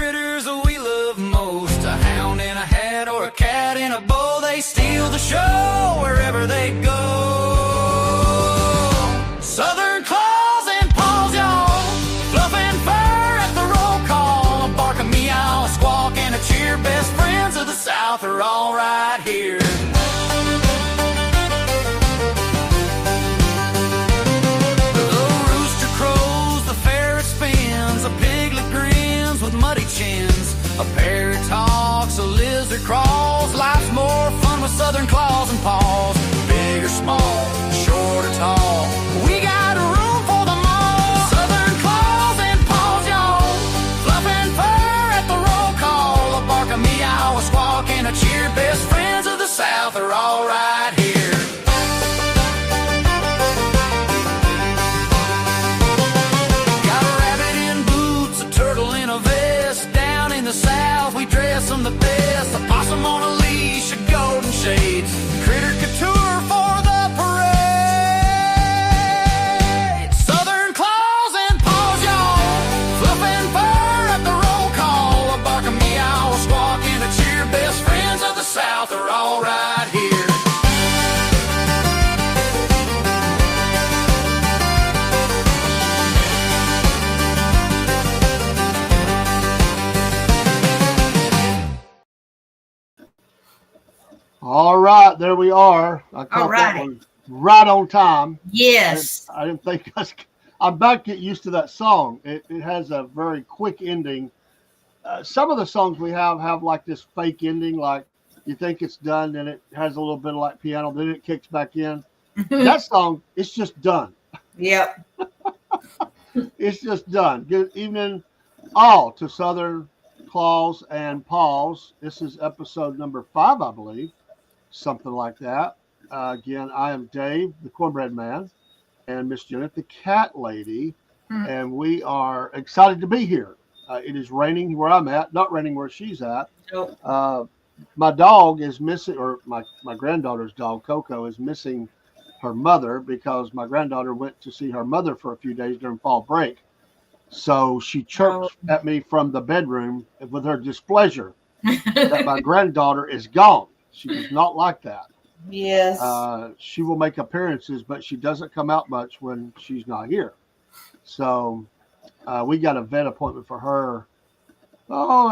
critters we love most, a hound in a hat or a cat in a bowl, they steal the show wherever they go. Southern claws and paws, y'all, fluffing fur at the roll call, a bark, a meow, a squawk, and a cheer. Best friends of the South are all right here. A piglet grins with muddy chins, a parrot talks, a lizard crawls. Life's more fun with Southern claws and paws. Big or small, short or tall, we got room for them all. Southern claws and paws, y'all, fluffing fur at the roll call, a bark, a meow, a squawk, and a cheer. Best friends of the South are all right here. The South, we dress them the best, a possum on a leash, a golden shades, critter couture for the parade. Southern claws and paws, y'all, fluffing fur at the roll call, a bark, a meow, a squawk, and a cheer. Best friends of the South are all right here. All right, there we are. I caught that one right on time. Yes. I didn't think I'm about to get used to that song. It has a very quick ending. Some of the songs we have like this fake ending, like you think it's done, then it has a little bit of like piano, then it kicks back in. That song, it's just done. Yep. It's just done. Good evening all to Southern Claws and Paws. This is episode number 5, I believe. Something like that. Again, I am Dave, the cornbread man, and Miss Jenneth, the cat lady, and we are excited to be here. It is raining where I'm at, not raining where she's at. My dog is missing, or my granddaughter's dog, Coco, is missing her mother because my granddaughter went to see her mother for a few days during fall break. So she chirped at me from the bedroom with her displeasure that my granddaughter is gone. She does not like that. Yes. She will make appearances, but she doesn't come out much when she's not here. So we got a vet appointment for her,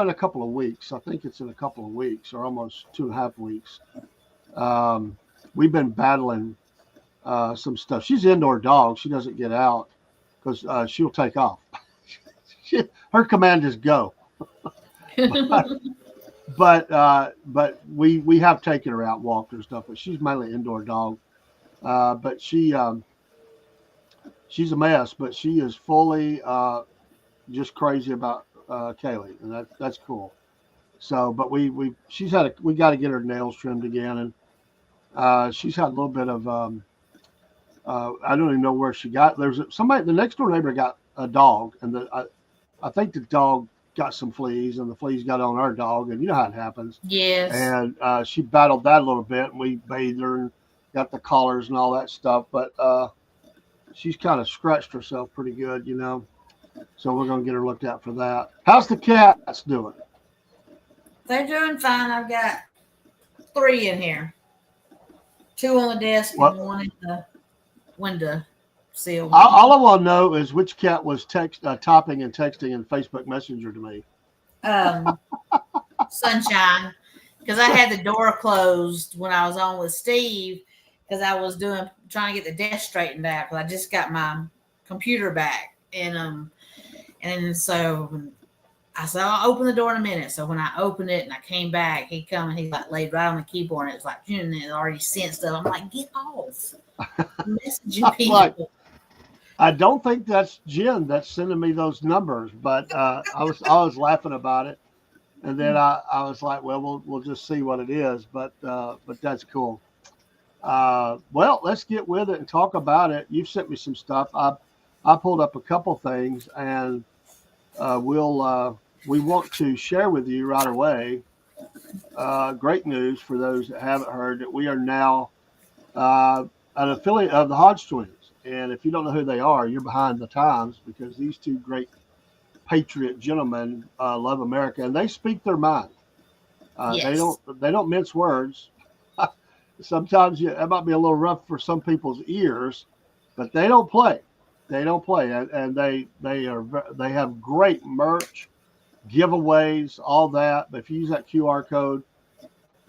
in a couple of weeks. I think it's in a couple of weeks or almost 2.5 weeks. We've been battling some stuff. She's an indoor dog. She doesn't get out because she'll take off. Her command is go. But we have taken her out, walked her and stuff, but she's mainly an indoor dog. But she's a mess, but she is fully just crazy about Kaylee, and that's cool. So, but we got to get her nails trimmed again, and she's had a little bit of I don't even know where she got. There's somebody, the next door neighbor got a dog, and I think the dog got some fleas, and the fleas got on our dog, and you know how it happens. Yes. And she battled that a little bit, and we bathed her and got the collars and all that stuff. But she's kind of scratched herself pretty good, you know. So we're going to get her looked at for that. How's the cats doing? They're doing fine. I've got 3 in here. 2 on the desk and 1 in the window sill. All I want to know is which cat was typing and texting in Facebook Messenger to me. Sunshine, because I had the door closed when I was on with Steve because I was trying to get the desk straightened out because I just got my computer back, and so I said I'll open the door in a minute. So when I opened it and I came back, he come and he like laid right on the keyboard and it was like, and it already sensed it. I'm like, get off, messaging people. Like, I don't think that's Jen that's sending me those numbers, but I was laughing about it, and then I was like, well, we'll just see what it is, but that's cool. Well, let's get with it and talk about it. You've sent me some stuff. I pulled up a couple things, and we want to share with you right away. Great news for those that haven't heard that we are now an affiliate of the Hodge Twins. And if you don't know who they are, you're behind the times because these two great patriot gentlemen, love America, and they speak their mind. They Yes. don't mince words. Sometimes that might be a little rough for some people's ears, but they don't play. They don't play, and they have great merch, giveaways, all that. But if you use that QR code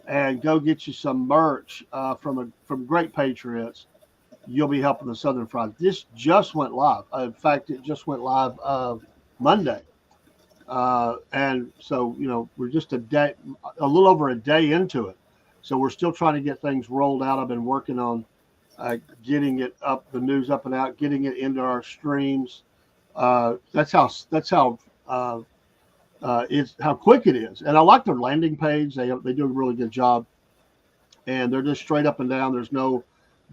and go get you some merch from Great Patriots, you'll be helping the Southern Fried. This just went live. In fact, it just went live Monday. And so, we're just a little over a day into it. So we're still trying to get things rolled out. I've been working on getting it up, the news up and out, getting it into our streams. That's how it's how quick it is. And I like their landing page. They do a really good job, and they're just straight up and down. There's no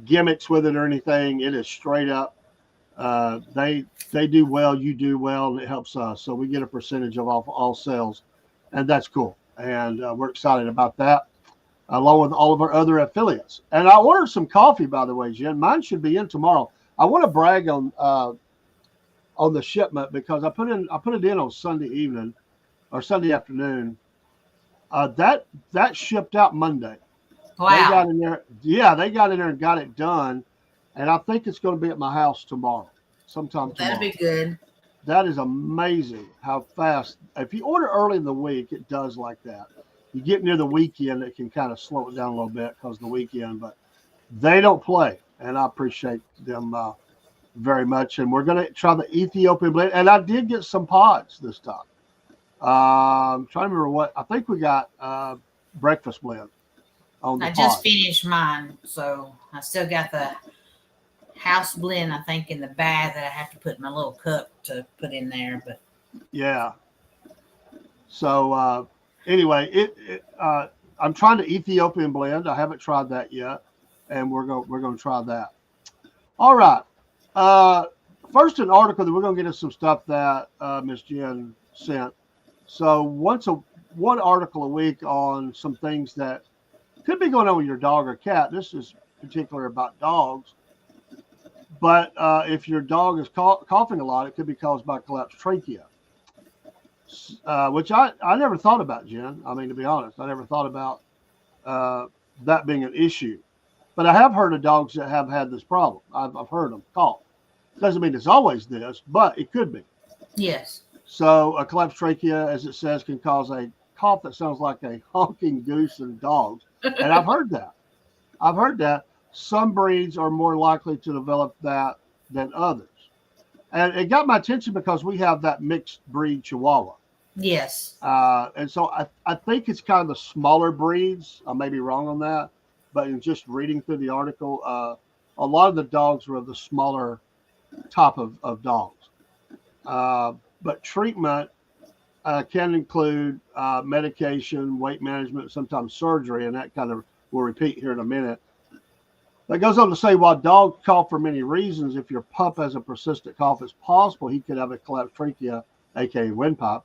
gimmicks with it or anything. It is straight up. They do well, you do well, and it helps us. So we get a percentage of all sales, and that's cool. And we're excited about that, along with all of our other affiliates. And I ordered some coffee, by the way, Jen. Mine should be in tomorrow. I want to brag on the shipment because I put it in on Sunday evening or Sunday afternoon. That shipped out Monday. Wow. They got in there. Yeah, they got in there and got it done. And I think it's going to be at my house tomorrow, sometime tomorrow. That'd be good. That is amazing how fast. If you order early in the week, it does like that. You get near the weekend, it can kind of slow it down a little bit because of the weekend. But they don't play, and I appreciate them very much. And we're going to try the Ethiopian blend. And I did get some pods this time. I'm trying to remember what. I think we got breakfast blend on the I just pod. finished mine, so I still got the house blend, I think, in the bag that I have to put in my little cup to put in there. But Yeah. So anyway, I'm trying the Ethiopian blend. I haven't tried that yet, and we're going to try that. All right. First, an article that we're going to get into some stuff that Miss Jen sent. So one article a week on some things that could be going on with your dog or cat. This is particular about dogs. But if your dog is coughing a lot, it could be caused by collapsed trachea, which I never thought about, Jen. I mean, to be honest, I never thought about that being an issue. But I have heard of dogs that have had this problem. I've heard them cough. Doesn't mean it's always this, but it could be. yes. So a collapsed trachea, as it says, can cause a cough that sounds like a honking goose in dogs. And I've heard that. Some breeds are more likely to develop that than others. And it got my attention because we have that mixed breed Chihuahua. Yes. And so I think it's kind of the smaller breeds. I may be wrong on that. But in just reading through the article, a lot of the dogs were of the smaller type of dogs. But treatment can include medication, weight management, sometimes surgery, and that kind of we'll repeat here in a minute. That goes on to say, while dogs cough for many reasons, if your pup has a persistent cough, it's possible he could have a collapsed trachea, aka windpipe.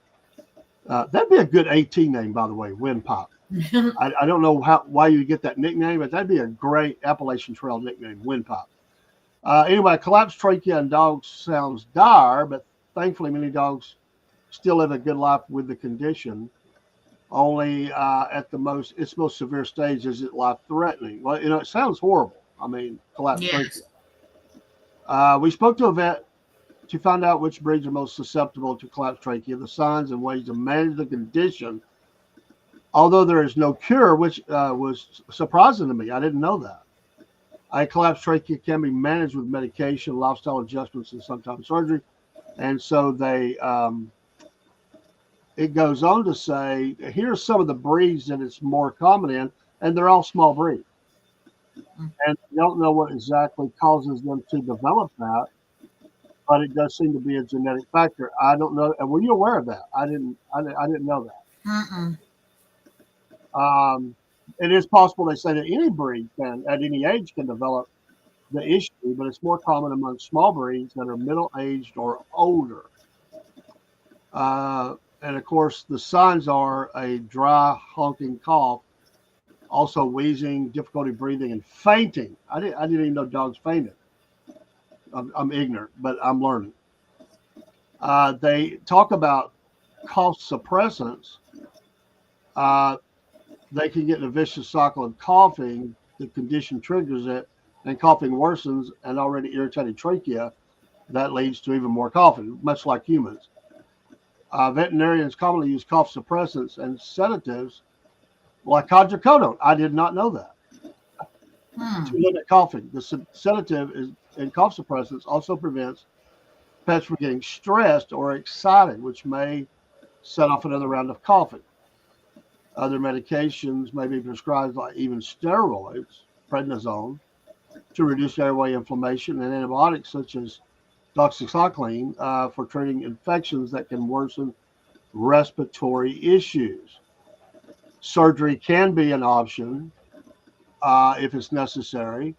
That'd be a good AT name, by the way, windpipe. I don't know why you get that nickname, but that'd be a great Appalachian Trail nickname, windpipe. Anyway, collapsed trachea in dogs sounds dire, but thankfully many dogs still live a good life with the condition. Only at its most severe stage is it life-threatening. Well, it sounds horrible. I mean, collapsed trachea. We spoke to a vet to find out which breeds are most susceptible to collapsed trachea, the signs and ways to manage the condition. Although there is no cure, which was surprising to me. I didn't know that. A collapsed trachea can be managed with medication, lifestyle adjustments, and sometimes surgery. And so it goes on to say, here's some of the breeds that it's more common in, and they're all small breeds. And we don't know what exactly causes them to develop that, but it does seem to be a genetic factor. I don't know. And were you aware of that? I didn't know that. It is possible, they say, that any breed can, at any age, can develop the issue, but it's more common among small breeds that are middle-aged or older. And of course, the signs are a dry, honking cough, also wheezing, difficulty breathing, and fainting. I didn't even know dogs fainted. I'm ignorant, but I'm learning. They talk about cough suppressants. Uh, they can get in a vicious cycle of coughing. The condition triggers it, and coughing worsens an already irritated trachea. That leads to even more coughing, much like humans. Veterinarians commonly use cough suppressants and sedatives like hydrocodone. I did not know that. To limit coughing. The sedative and cough suppressants also prevents pets from getting stressed or excited, which may set off another round of coughing. Other medications may be prescribed, like even steroids, prednisone, to reduce airway inflammation, and antibiotics such as doxycycline for treating infections that can worsen respiratory issues. Surgery can be an option if it's necessary.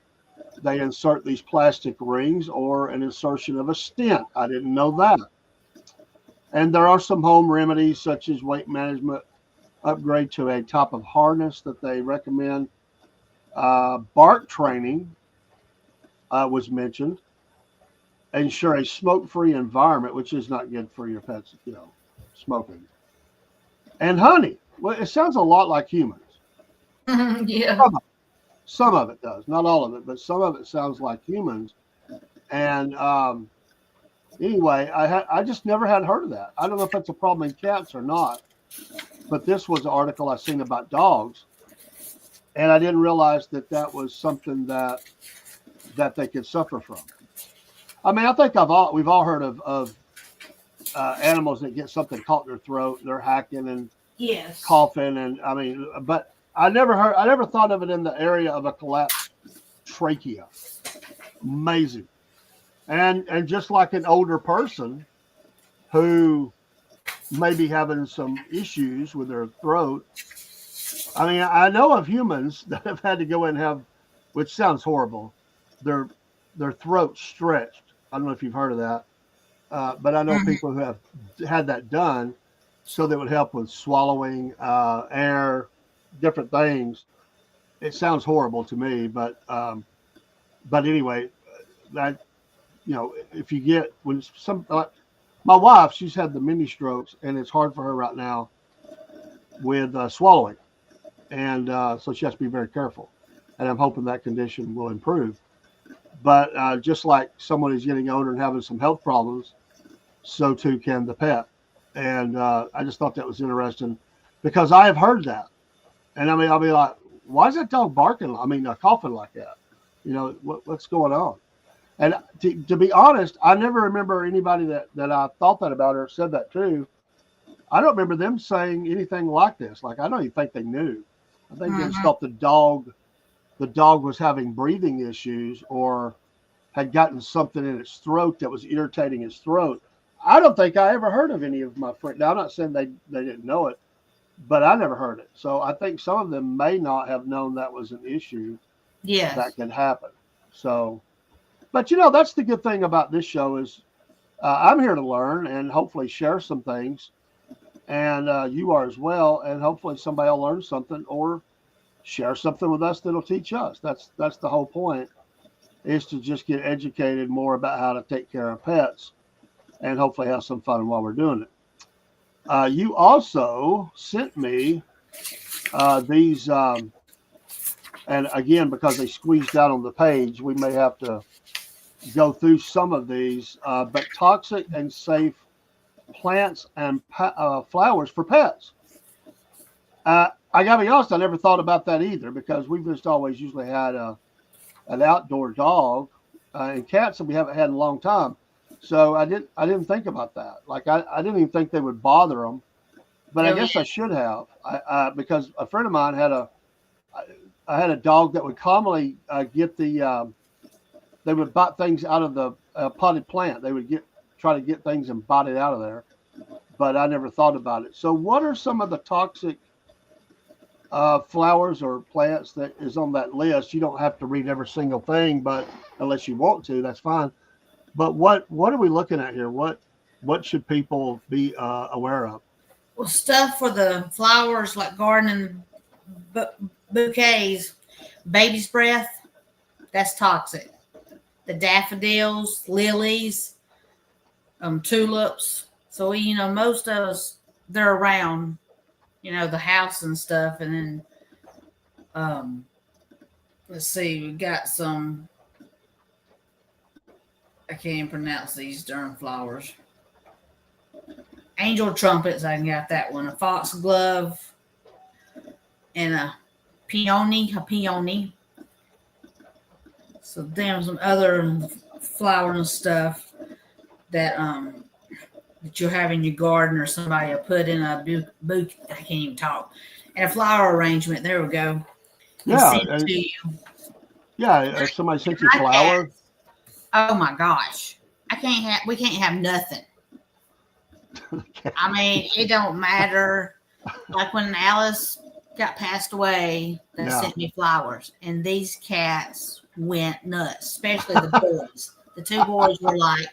They insert these plastic rings or an insertion of a stent. I didn't know that. And there are some home remedies such as weight management, upgrade to a type of harness that they recommend. Bark training was mentioned. Ensure a smoke-free environment, which is not good for your pets, smoking. And honey. Well, it sounds a lot like humans. Yeah. Some of it does, not all of it, but some of it sounds like humans. And anyway, I just never had heard of that. I don't know if it's a problem in cats or not, but this was an article I seen about dogs, and I didn't realize that was something that they could suffer from. I mean, I think we've all heard of animals that get something caught in their throat, and they're hacking and yes, coughing, and I mean, but I never thought of it in the area of a collapsed trachea. Amazing. And just like an older person who may be having some issues with their throat. I mean, I know of humans that have had to go and have, which sounds horrible, their throat stretched. I don't know if you've heard of that, but I know people who have had that done so that would help with swallowing, air, different things. It sounds horrible to me, but anyway, that, if you get when some my wife, she's had the mini strokes, and it's hard for her right now with swallowing, and so she has to be very careful. And I'm hoping that condition will improve. But just like someone is getting older and having some health problems, so too can the pet. And I just thought that was interesting because I have heard that, and I mean, I'll be like, why is that dog barking? I mean, coughing like that? What's going on? And to be honest, I never remember anybody that I thought that about or said that to. I don't remember them saying anything like this. Like, I don't even think they knew. I think they just thought the dog was having breathing issues or had gotten something in its throat that was irritating its throat. I don't think I ever heard of any of my friends. Now, I'm not saying they didn't know it, but I never heard it. So I think some of them may not have known that was an issue that could happen. So, but that's the good thing about this show is I'm here to learn and hopefully share some things, and you are as well. And hopefully somebody will learn something or share something with us that'll teach us. That's the whole point, is to just get educated more about how to take care of pets and hopefully have some fun while we're doing it. You also sent me these, and again, because they squeezed out on the page, we may have to go through some of these, but toxic and safe plants and flowers for pets. I gotta be honest, I never thought about that either, because we've just always usually had an outdoor dog, and cats that we haven't had in a long time. So I didn't think about that. Like I didn't even think they would bother them, but I guess I should have. Because a friend of mine I had a dog that would commonly get they would bite things out of the potted plant. They would try to get things and bite it out of there, but I never thought about it. So what are some of the toxic flowers or plants that is on that list? You don't have to read every single thing, but unless you want to, that's fine. But what are we looking at here? What should people be aware of? Well, stuff for the flowers like gardening bouquets, baby's breath, that's toxic. The daffodils, lilies, tulips. So we, most of us, they're around, the house and stuff. And then, let's see, we got some, I can't even pronounce these darn flowers. Angel trumpets, I got that one. A foxglove and a peony. So then some other flowers and stuff that that you'll have in your garden, or somebody will put in a bouquet. I can't even talk. And a flower arrangement. There we go. Yeah. Send it to you. Yeah. If somebody sent you flowers. Oh my gosh. We can't have nothing. Okay. I mean, it don't matter. Like when Alice got passed away, they sent me flowers. And these cats went nuts, especially the boys. The two boys were like,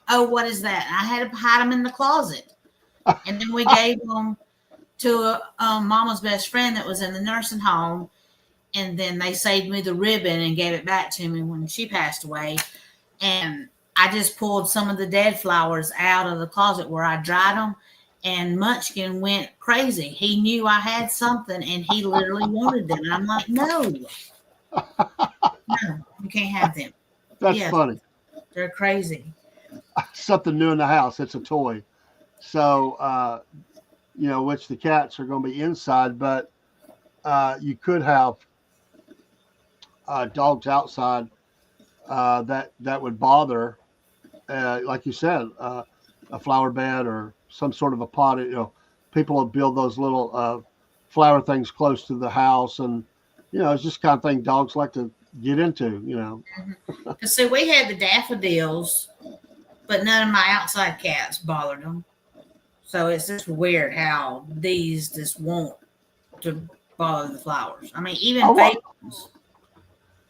"Oh, what is that?" And I had to hide them in the closet. And then we gave them to Mama's best friend that was in the nursing home. And then they saved me the ribbon and gave it back to me when she passed away. And I just pulled some of the dead flowers out of the closet where I dried them. And Munchkin went crazy. He knew I had something, and he literally wanted them. And I'm like, no, you can't have them. That's funny. They're crazy. Something new in the house. It's a toy. So, which the cats are going to be inside, but you could have dogs outside that would bother, like you said, a flower bed or some sort of a pot. People will build those little flower things close to the house, and it's just kind of thing dogs like to get into. So we had the daffodils, but none of my outside cats bothered them. So it's just weird how these just want to bother the flowers. I mean, even fake ones,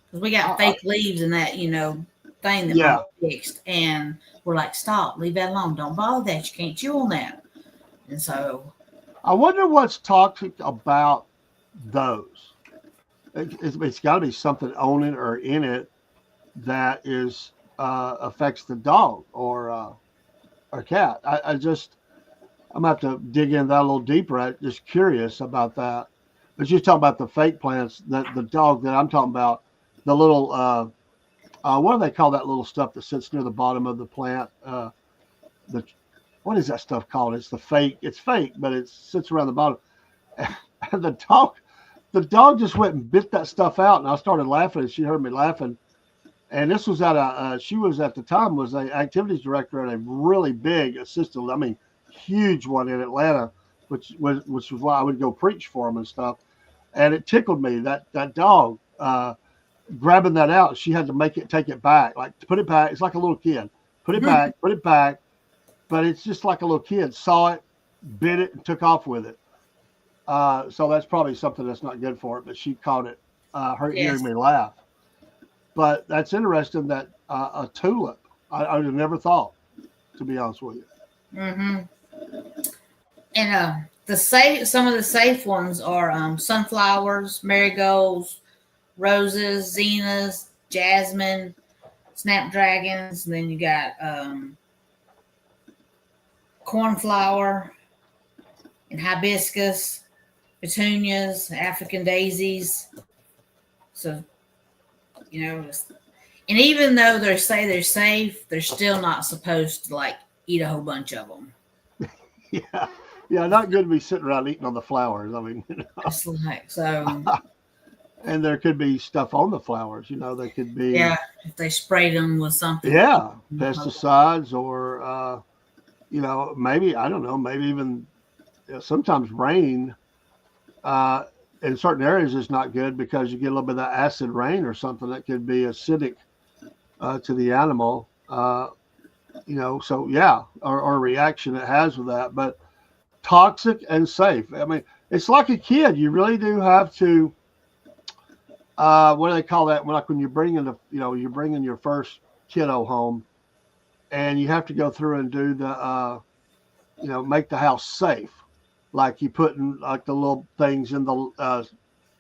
because we got fake leaves and that thing that Mom fixed, and we're like, stop, leave that alone, don't bother that, you can't chew on that. And so I wonder what's toxic about those. It's got to be something on it or in it that is affects the dog or cat. I'm gonna have to dig in that a little deeper. I'm just curious about that. But you're talking about the fake plants. The dog that I'm talking about, the little what do they call that little stuff that sits near the bottom of the plant? What is that stuff called? It's fake, but it sits around the bottom. And the dog just went and bit that stuff out, and I started laughing, and she heard me laughing. And this was she was at the time was an activities director at a really big assisted, huge one in Atlanta, which was why I would go preach for them and stuff. And it tickled me that dog grabbing that out. She had to take it back, like to put it back. It's like a little kid. Put it back, put it back. But it's just like a little kid saw it, bit it, and took off with it. So that's probably something that's not good for it. But she caught it, hearing me laugh. But that's interesting that a tulip. I would have never thought, to be honest with you. Mm-hmm. And some of the safe ones are sunflowers, marigolds, roses, zennas, jasmine, snapdragons, and then you got cornflower and hibiscus, petunias, African daisies. So, and even though they say they're safe, they're still not supposed to eat a whole bunch of them. Yeah, not good to be sitting around eating on the flowers. It's like so. And there could be stuff on the flowers. They could be. Yeah, if they sprayed them with something. Yeah, pesticides or, maybe, I don't know, maybe even sometimes rain in certain areas is not good because you get a little bit of that acid rain or something that could be acidic to the animal. So yeah, or a reaction it has with that. But toxic and safe. It's like a kid. You really do have to. What do they call that? When you're bringing you're bringing your first kiddo home, and you have to go through and do the, make the house safe. Like you putting like the little things in the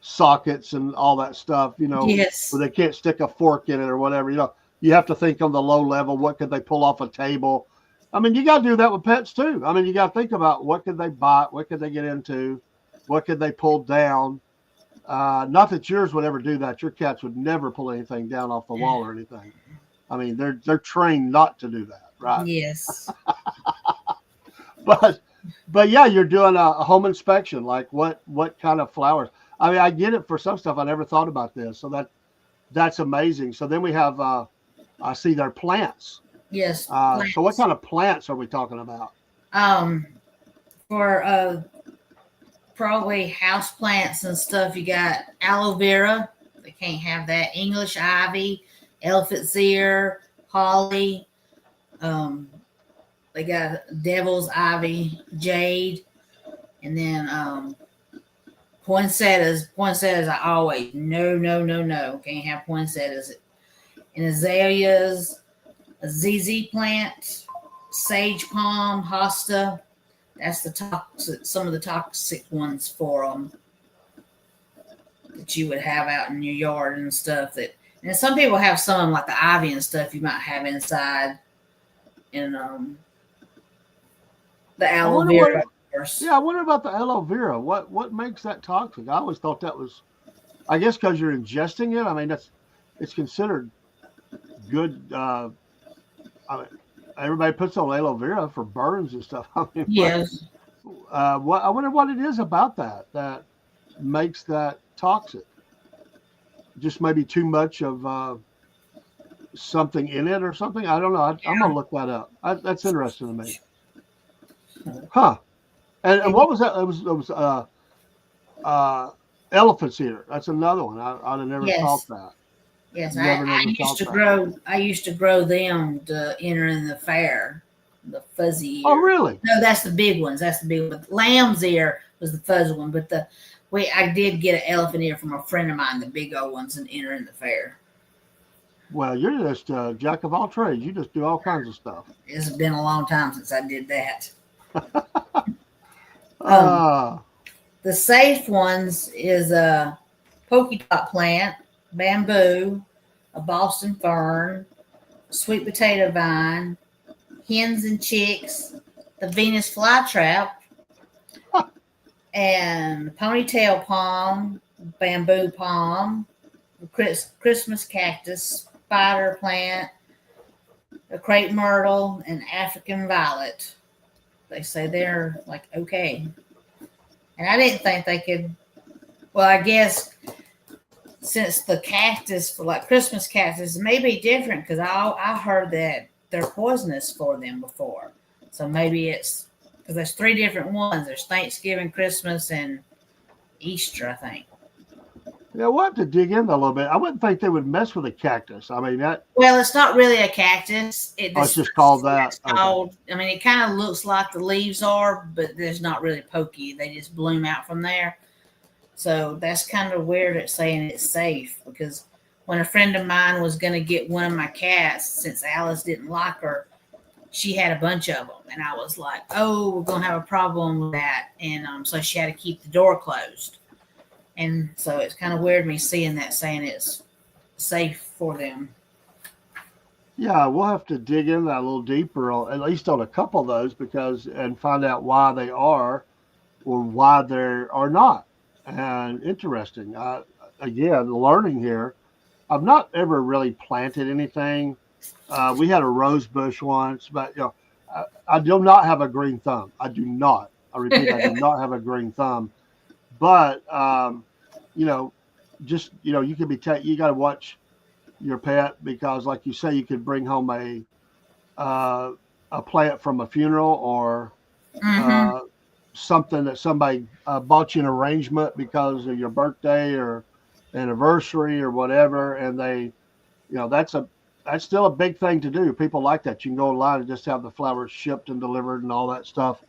sockets and all that stuff. Yes. Where they can't stick a fork in it or whatever. You have to think on the low level. What could they pull off a table? I mean, you got to do that with pets too. I mean, you got to think about what could they bite, what could they get into, what could they pull down. Not that yours would ever do that. Your cats would never pull anything down off the wall or anything. I mean, they're trained not to do that, right? Yes. But yeah, you're doing a home inspection. Like what kind of flowers? I mean, I get it for some stuff. I never thought about this, so that's amazing. So then we have I see their plants. Yes. So what kind of plants are we talking about? For probably house plants and stuff, you got aloe vera. They can't have that. English ivy, elephant's ear, holly. They got devil's ivy, jade, and then poinsettias. Poinsettias, I always no. Can't have poinsettias. And azaleas, a ZZ plant, sage palm, hosta. That's the toxic. Some of the toxic ones for them that you would have out in your yard and stuff. And some people have some of them, like the ivy and stuff, you might have inside. And the aloe vera. Yeah, I wonder about the aloe vera. What makes that toxic? I always thought that was, I guess, because you're ingesting it. I mean, it's considered good. I mean, everybody puts on aloe vera for burns and stuff. I mean, yes. I wonder what it is about that makes that toxic. Just maybe too much of something in it or something. I don't know. I'm gonna look that up. That's interesting to me. Huh? And what was that? It was elephant's ear. That's another one. I'd have never thought that. Yes, I used to grow them to enter in the fair. The fuzzy ear. Oh, really? No, that's the big ones. That's the big one. Lamb's ear was the fuzzy one, but I did get an elephant ear from a friend of mine, the big old ones, and enter in the fair. Well, you're just jack of all trades. You just do all kinds of stuff. It's been a long time since I did that. The safe ones is a pokey dot plant, bamboo, a Boston fern, sweet potato vine, hens and chicks, the Venus flytrap, and ponytail palm, bamboo palm, Christmas cactus, spider plant, a crepe myrtle, and African violet. They say they're like okay. And I didn't think they could. Well, I guess since the cactus for like Christmas cactus may be different, because I heard that they're poisonous for them before. So maybe it's because there's 3 different ones. There's Thanksgiving, Christmas, and Easter, I think. Yeah, we'll have to dig in a little bit. I wouldn't think they would mess with a cactus. I mean that. Well, it's not really a cactus. It's just called that. Called, I mean, it kind of looks like the leaves are, but there's not really pokey. They just bloom out from there. So that's kind of weird at saying it's safe, because when a friend of mine was going to get one of my cats, since Alice didn't like her, she had a bunch of them. And I was like, oh, we're going to have a problem with that. And so she had to keep the door closed. And so it's kind of weird me seeing that, saying it's safe for them. Yeah, we'll have to dig in that a little deeper, at least on a couple of those, and find out why they are or why they are not. And interesting. Again, learning here. I've not ever really planted anything. We had a rose bush once, but I do not have a green thumb. I do not. I repeat, I do not have a green thumb. But just you could be you got to watch your pet, because, like you say, you could bring home a plant from a funeral or something that somebody bought you an arrangement because of your birthday or anniversary or whatever, and they, that's still a big thing to do. People like that. You can go online and just have the flowers shipped and delivered and all that stuff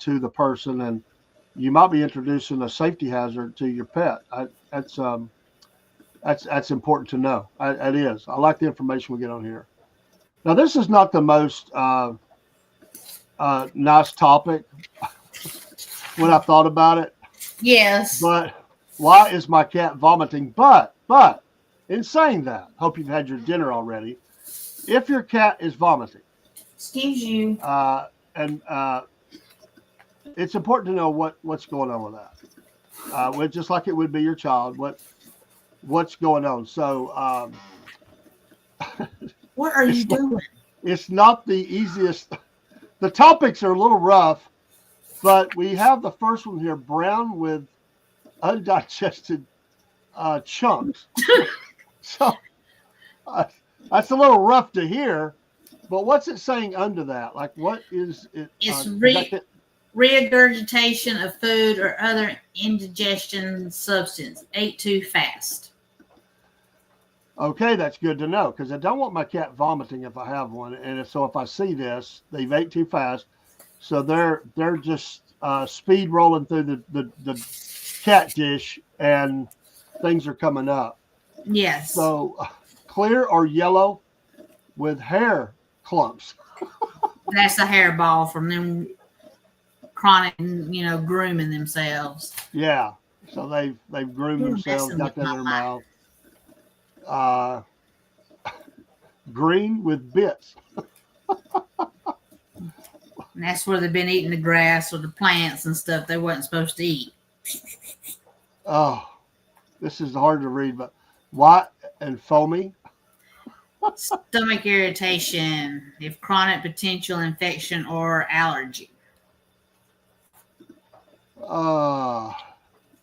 to the person, and you might be introducing a safety hazard to your pet. That's important to know. It is. I like the information we get on here. Now, this is not the most nice topic when I thought about it. Yes. But why is my cat vomiting? But in saying that, hope you've had your dinner already. If your cat is vomiting, Excuse you. And it's important to know what's going on with that. Just like it would be your child, what's going on. So What are you doing? it's not the easiest. The topics are a little rough, but we have the first one here: brown with undigested chunks. So that's a little rough to hear. But what's it saying under that? Like, what is it? It's regurgitation of food or other indigestion substance. Ate too fast. Okay, that's good to know because I don't want my cat vomiting if I have one. And so if I see this, they've ate too fast. So they're just speed rolling through the cat dish and things are coming up. Yes. So clear or yellow with hair clumps. That's a hairball from them chronic, grooming themselves. Yeah. So they've groomed themselves, got that in their mouth. Green with bits. And that's where they've been eating the grass or the plants and stuff they wasn't supposed to eat. Oh, this is hard to read, but white and foamy. Stomach irritation, if chronic potential infection or allergy.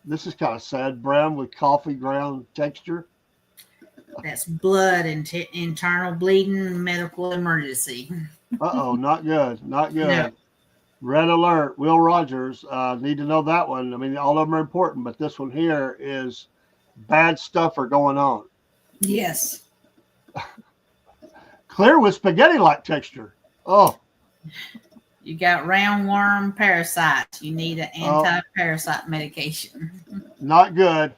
This is kind of sad. Brown with coffee ground texture. That's blood and internal bleeding, medical emergency. Uh-oh, not good. Not good. No. Red alert. Will Rogers. Need to know that one. I mean, all of them are important, but this one here is bad stuff are going on. Yes. Clear with spaghetti-like texture. Oh. You got roundworm parasites. You need an anti-parasite medication. Not good.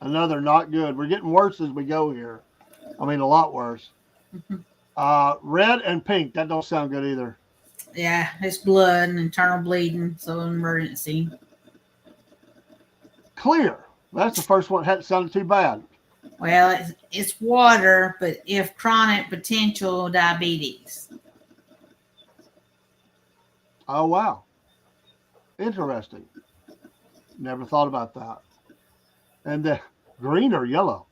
Another not good. We're getting worse as we go here. I mean, a lot worse. Red and pink. That don't sound good either. Yeah, it's blood and internal bleeding, so emergency. Clear. That's the first one that hadn't sounded too bad. Well, it's water, but if chronic potential diabetes. Oh, wow. Interesting. Never thought about that. And the green or yellow?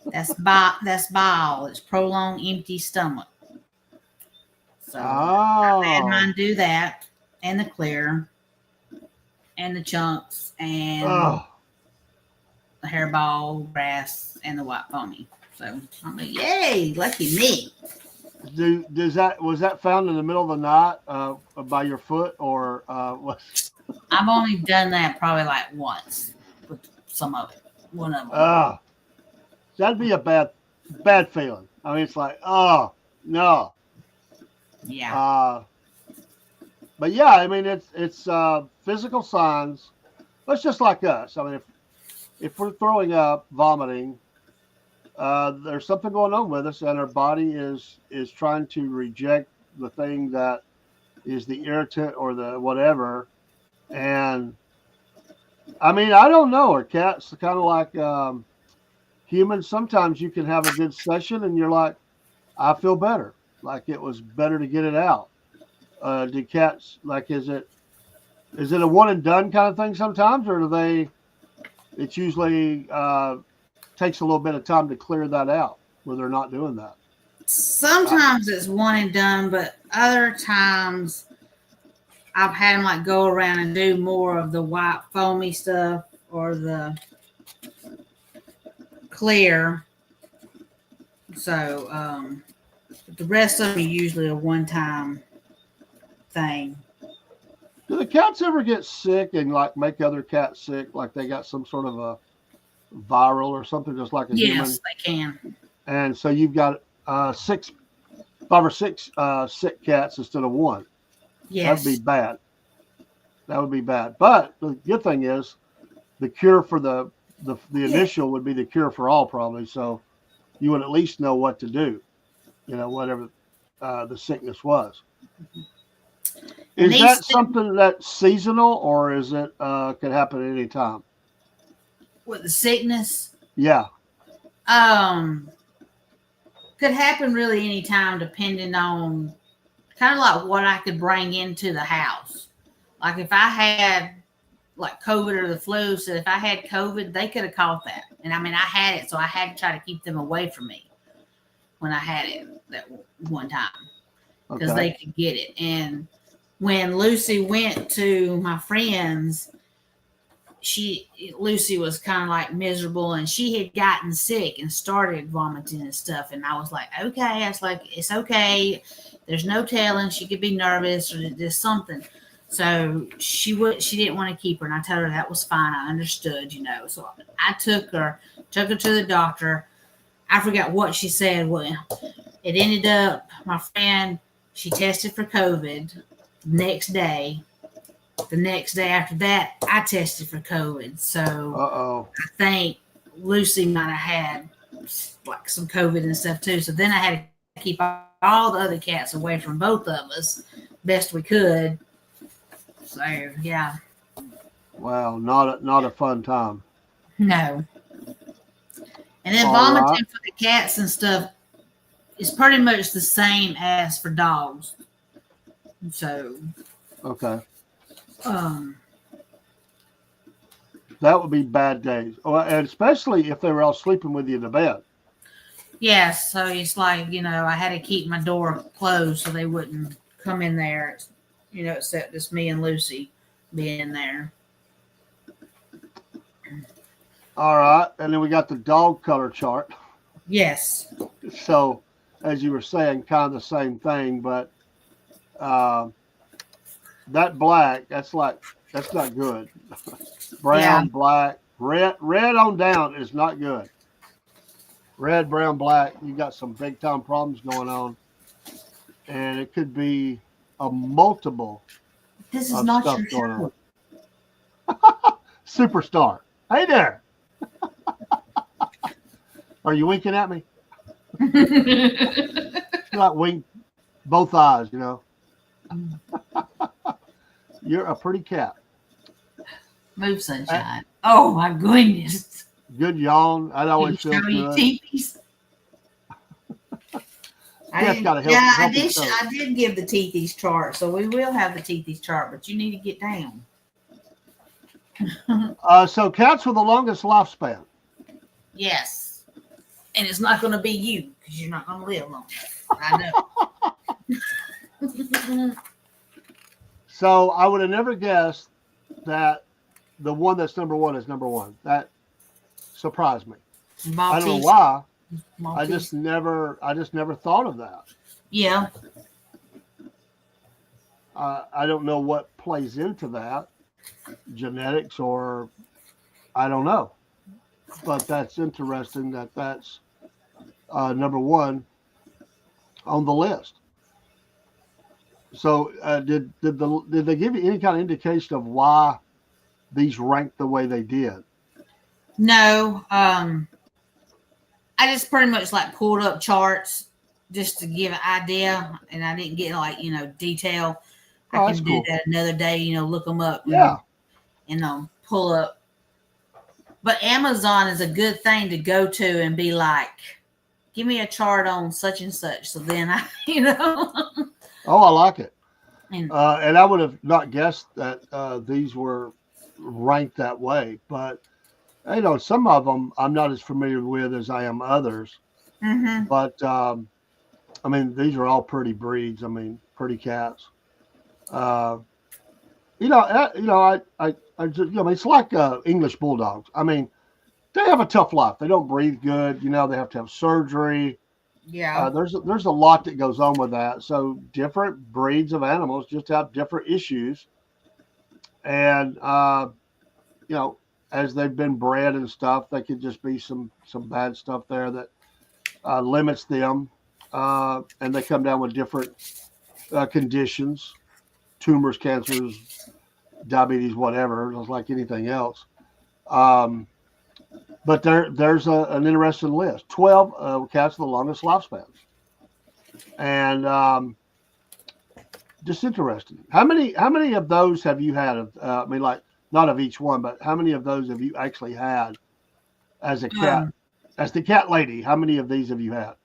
That's bile. It's prolonged empty stomach. So I had mine do that, and the clear, and the chunks, and the hairball, grass, and the white foamy. So I'm like, yay, lucky me. Was that found in the middle of the night by your foot or what? I've only done that probably like once with some of it. One of them. That'd be a bad feeling. I mean, it's like, oh no. Yeah. But yeah, I mean, it's physical signs. It's just like us. I mean, if we're throwing up, vomiting, there's something going on with us, and our body is trying to reject the thing that is the irritant or the whatever. And I mean, I don't know. Are cats kind of like humans? Sometimes you can have a good session, and you're like, I feel better. Like it was better to get it out. Do cats is it a one and done kind of thing sometimes, or do they? It's usually takes a little bit of time to clear that out where they're not doing that. Sometimes it's one and done, but other times I've had them like go around and do more of the white foamy stuff or the clear. So the rest of them are usually a one-time thing. Do the cats ever get sick and like make other cats sick? Like they got some sort of a viral or something, just like a human? Yes, they can. And so you've got 5 or 6 sick cats instead of one. Yes. That'd be bad. That would be bad. But the good thing is the cure for the initial would be the cure for all probably. So you would at least know what to do, whatever the sickness was. Is that something that's seasonal, or is it could happen at any time? With the sickness? Yeah. Could happen really any time depending on kind of like what I could bring into the house. Like if I had like COVID or the flu, so if I had COVID, they could have caught that. And I mean, I had it, so I had to try to keep them away from me when I had it that one time because they could get it. And when Lucy went to my friend's, Lucy was kind of like miserable, and she had gotten sick and started vomiting and stuff. And I was like, okay. I was like, it's okay. There's no telling. She could be nervous or just something. So she didn't want to keep her, and I told her that was fine. I understood, So I took her to the doctor. I forgot what she said. Well, it ended up my friend, she tested for COVID next day. The next day after that, I tested for COVID. So I think Lucy might have had like some COVID and stuff too. So then I had to keep all the other cats away from both of us best we could. So yeah. Wow, not a fun time. No. And then vomiting for the cats and stuff is pretty much the same as for dogs. So okay. That would be bad days. And especially if they were all sleeping with you in the bed. Yes, so it's like, I had to keep my door closed so they wouldn't come in there, except just me and Lucy being there. All right. And then we got the dog color chart. Yes. So, as you were saying, kind of the same thing, but that black, that's not good. Brown, black, red on down is not good. Red, brown, black, you got some big time problems going on. And it could be a multiple. This is not your show. Superstar. Hey there. Are you winking at me? Not wink both eyes, You're a pretty cat. Move, sunshine. Oh my goodness. Good yawn. That always feels good. Teethies? I did give the teethies chart, so we will have the teethies chart, but you need to get down. So cats with the longest lifespan. Yes. And it's not going to be you, because you're not going to live long. I know. So I would have never guessed that the one that's number one is number one. That surprised me. Maltese. I don't know why. Maltese. I just never thought of that. Yeah. I don't know what plays into that, genetics or I don't know. But that's interesting that's number one on the list. So did they give you any kind of indication of why these ranked the way they did? No. I just pretty much like pulled up charts just to give an idea, and I didn't get detail. I can do that another day, look them up. Yeah. And pull up. But Amazon is a good thing to go to and be like, give me a chart on such and such. So then I, Oh, I like it. And I would have not guessed that these were ranked that way. But, some of them I'm not as familiar with as I am others. Mm-hmm. But, these are all pretty breeds. Pretty cats. It's like English bulldogs. They have a tough life. They don't breathe good. They have to have surgery. Yeah. There's a lot that goes on with that. So different breeds of animals just have different issues. And, as they've been bred and stuff, there could just be some bad stuff there that limits them. And they come down with different conditions, tumors, cancers, diabetes, whatever, just like anything else. But there's an interesting list. 12 cats with the longest lifespans. And just interesting. How many of those have you had? Not of each one, but how many of those have you actually had as a cat? As the cat lady, how many of these have you had?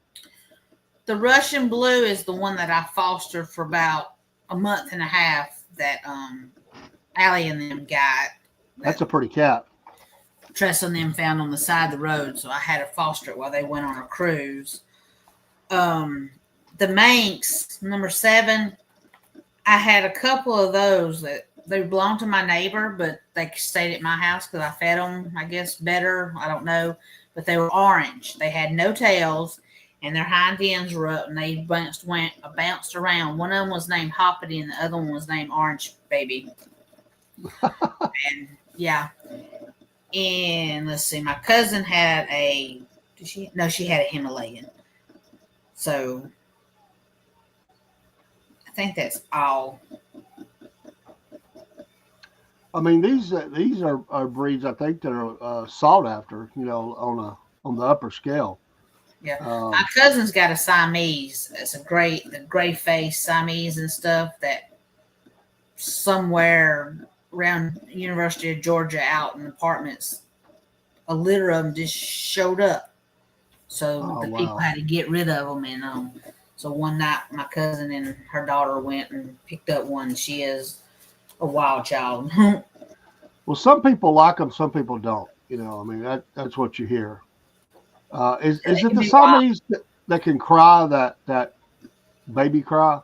The Russian Blue is the one that I fostered for about a month and a half that Allie and them got. That's a pretty cat. Tress and them found on the side of the road, so I had to foster it while they went on a cruise. The Manx, number 7, I had a couple of those that they belonged to my neighbor, but they stayed at my house because I fed them, I guess, better. I don't know. But they were orange. They had no tails, and their hind ends were up, and they bounced around. One of them was named Hoppity, and the other one was named Orange Baby. And, yeah. And let's see, my cousin had she had a Himalayan. So I think that's all. I mean, these are breeds I think that are sought after, on the upper scale. Yeah, my cousin's got a Siamese. It's the gray face Siamese and stuff that somewhere around University of Georgia out in apartments, a litter of them just showed up. So people had to get rid of them. And so one night my cousin and her daughter went and picked up one. She is a wild child. Well, some people like them, some people don't. I mean, that's what you hear. Is it the Siamese that can cry, that baby cry?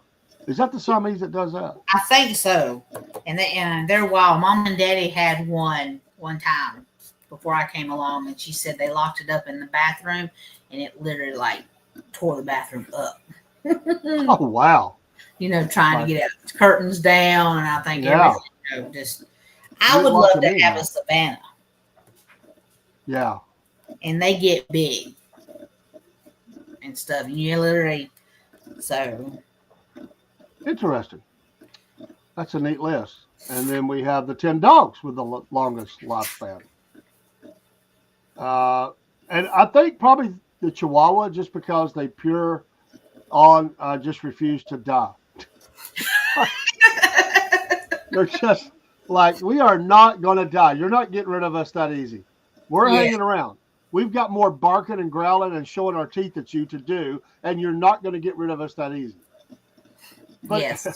Is that the Siamese that does that? I think so. And they're wild. Mom and Daddy had one time before I came along, and she said they locked it up in the bathroom, and it literally like tore the bathroom up. Oh wow! Trying to get curtains down, and I think everything. I would love to have a Savannah. Yeah. And they get big and stuff. And you literally so. Interesting. That's a neat list. And then we have the 10 dogs with the longest lifespan. And I think probably the Chihuahua, just because they just refuse to die. They're just like, we are not going to die. You're not getting rid of us that easy. We're hanging around. We've got more barking and growling and showing our teeth at you to do, and you're not going to get rid of us that easy. But yes.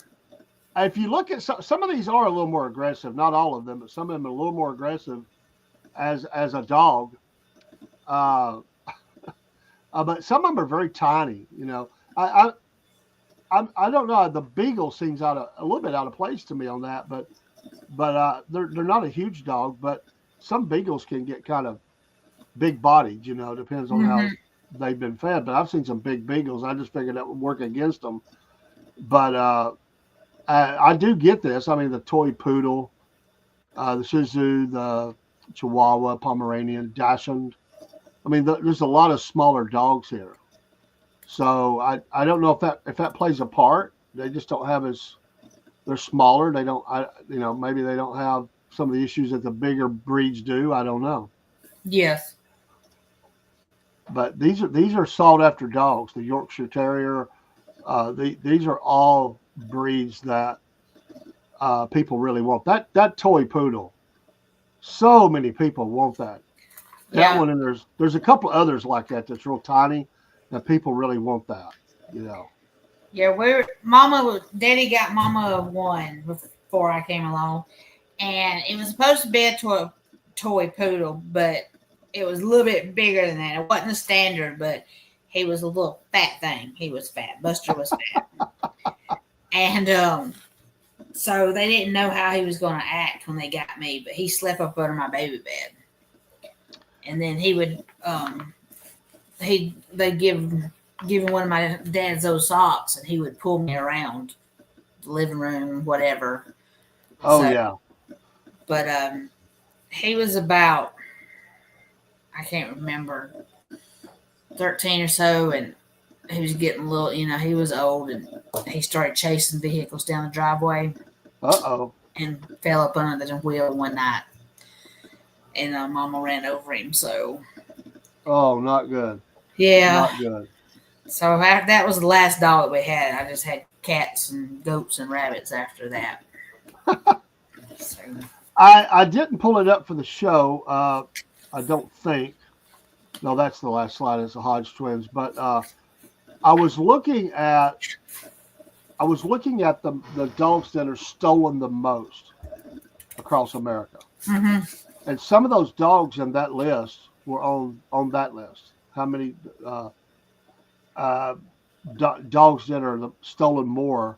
If you look at some of these are a little more aggressive, not all of them, but some of them are a little more aggressive as a dog. But some of them are very tiny. I don't know. The beagle seems a little bit out of place to me on that, but they're not a huge dog. But some beagles can get kind of big bodied. Depends on how they've been fed. But I've seen some big beagles. I just figured that would work against them. But I do get this. I mean, the toy poodle, the Shih Tzu, the Chihuahua, Pomeranian, Dachshund. I mean, there's a lot of smaller dogs here. So I don't know if that plays a part. They just don't have they're smaller. They don't, maybe they don't have some of the issues that the bigger breeds do. I don't know. Yes. But these are sought after dogs. The Yorkshire Terrier. These are all breeds that people really want. That toy poodle. So many people want that. That one, and there's a couple others like that that's real tiny that people really want that. Yeah, Daddy got Mama one before I came along, and it was supposed to be a toy poodle, but it was a little bit bigger than that. It wasn't the standard, but he was a little fat thing. He was fat. Buster was fat. And so they didn't know how he was going to act when they got me, but he slept up under my baby bed. And then he would, they'd give him one of my dad's old socks, and he would pull me around the living room, whatever. Yeah. But he was about, I can't remember, 13 or so, and he was getting a little, he was old, and he started chasing vehicles down the driveway. And fell up under the wheel one night. And Mama ran over him, so. Oh, not good. Yeah. Not good. So that was the last dog that we had. I just had cats and goats and rabbits after that. So. I didn't pull it up for the show. I don't think. No, that's the last slide. It's the Hodge twins. But I was looking at the dogs that are stolen the most across America, and some of those dogs in that list were on that list. How many dogs that are stolen more?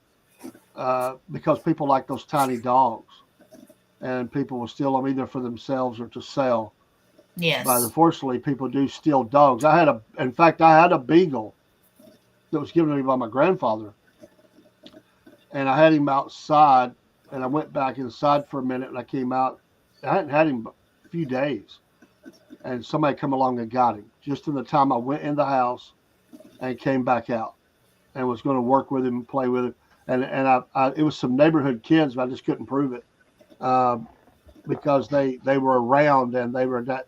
Because people like those tiny dogs, and people will steal them either for themselves or to sell. Yes. But unfortunately, people do steal dogs. In fact, I had a beagle that was given to me by my grandfather, and I had him outside, and I went back inside for a minute, and I came out. I hadn't had him a few days, and somebody come along and got him just in the time I went in the house and came back out, and was going to work with him and play with him. And it was some neighborhood kids, but I just couldn't prove it because they were around, and they were that.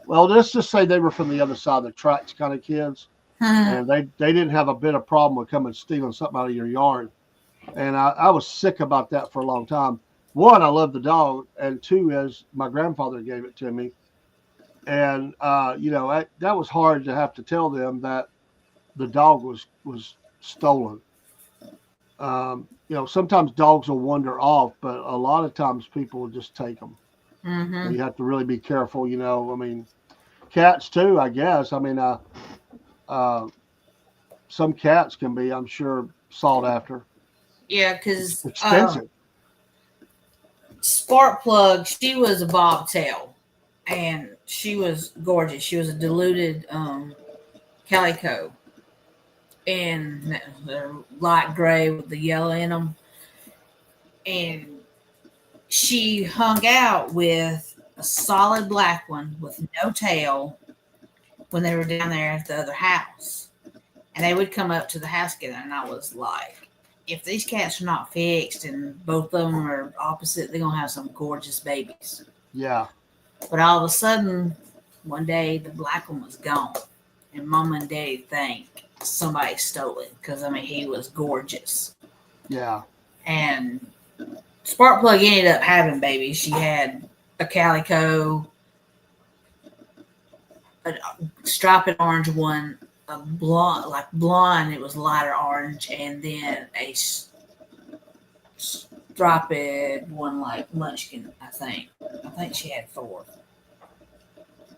Well, let's just say they were from the other side of the tracks kind of kids, and they didn't have a bit of problem with coming stealing something out of your yard. And I was sick about that for a long time. One, I love the dog, and two is my grandfather gave it to me, and that was hard to have to tell them that the dog was stolen. Sometimes dogs will wander off, but a lot of times people will just take them. You have to really be careful. I mean, cats too, I guess. I mean, some cats can be, I'm sure, sought after. Yeah, because expensive. Sparkplug, she was a bobtail, and she was gorgeous. She was a diluted calico, and they're light gray with the yellow in them. And she hung out with a solid black one with no tail when they were down there at the other house. And they would come up to the house together, and I was like, if these cats are not fixed and both of them are opposite, they're going to have some gorgeous babies. Yeah. But all of a sudden, one day, the black one was gone. And Mama and Daddy think somebody stole it because, he was gorgeous. Yeah. And Sparkplug ended up having babies. She had a calico, a striped orange one, a blonde, it was lighter orange, and then a striped one like Munchkin, I think. I think she had 4.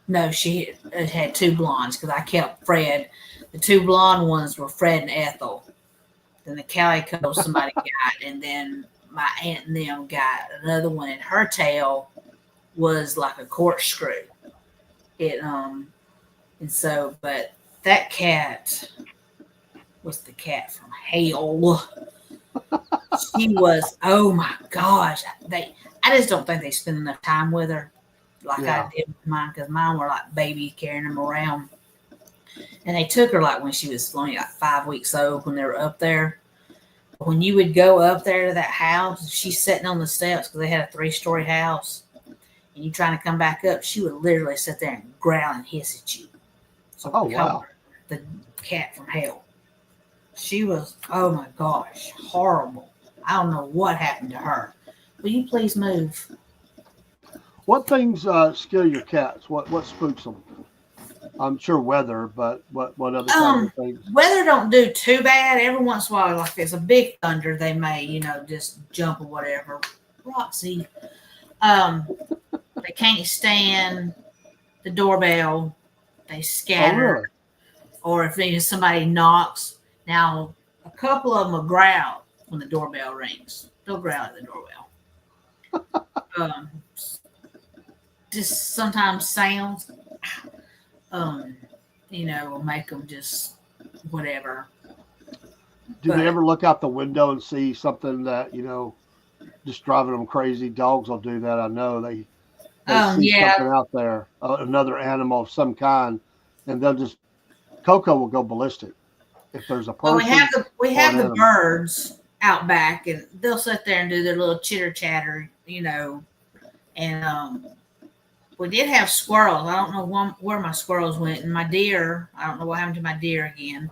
No, she had 2 blondes because I kept Fred. The 2 blonde ones were Fred and Ethel. Then the calico somebody got, and then my aunt and them got another one, and her tail was like a corkscrew. But that cat was the cat from hell. She was, oh my gosh. I just don't think they spend enough time with her like I did with mine, because mine were like babies carrying them around. And they took her like when she was only like 5 weeks old when they were up there. When you would go up there to that house, she's sitting on the steps because they had a 3-story house, and you trying to come back up, she would literally sit there and growl and hiss at you. So wow. The cat from hell. She was, oh my gosh, horrible. I don't know what happened to her. Will you please move? What things scare your cats? What spooks them? I'm sure weather, but what other kind of things? Weather don't do too bad. Every once in a while, like if it's a big thunder, they may, just jump or whatever. Roxy. They can't stand the doorbell. They scatter. Oh, really? Or if somebody knocks. Now, a couple of them will growl when the doorbell rings. They'll growl at the doorbell. Just sometimes sounds, will make them just whatever. Do they ever look out the window and see something that, just driving them crazy? Dogs will do that. I know they see something out there, another animal of some kind, and Coco will go ballistic if there's a person. Well, we have the birds out back, and they'll sit there and do their little chitter chatter, and we did have squirrels. I don't know where my squirrels went, and my deer. I don't know what happened to my deer again.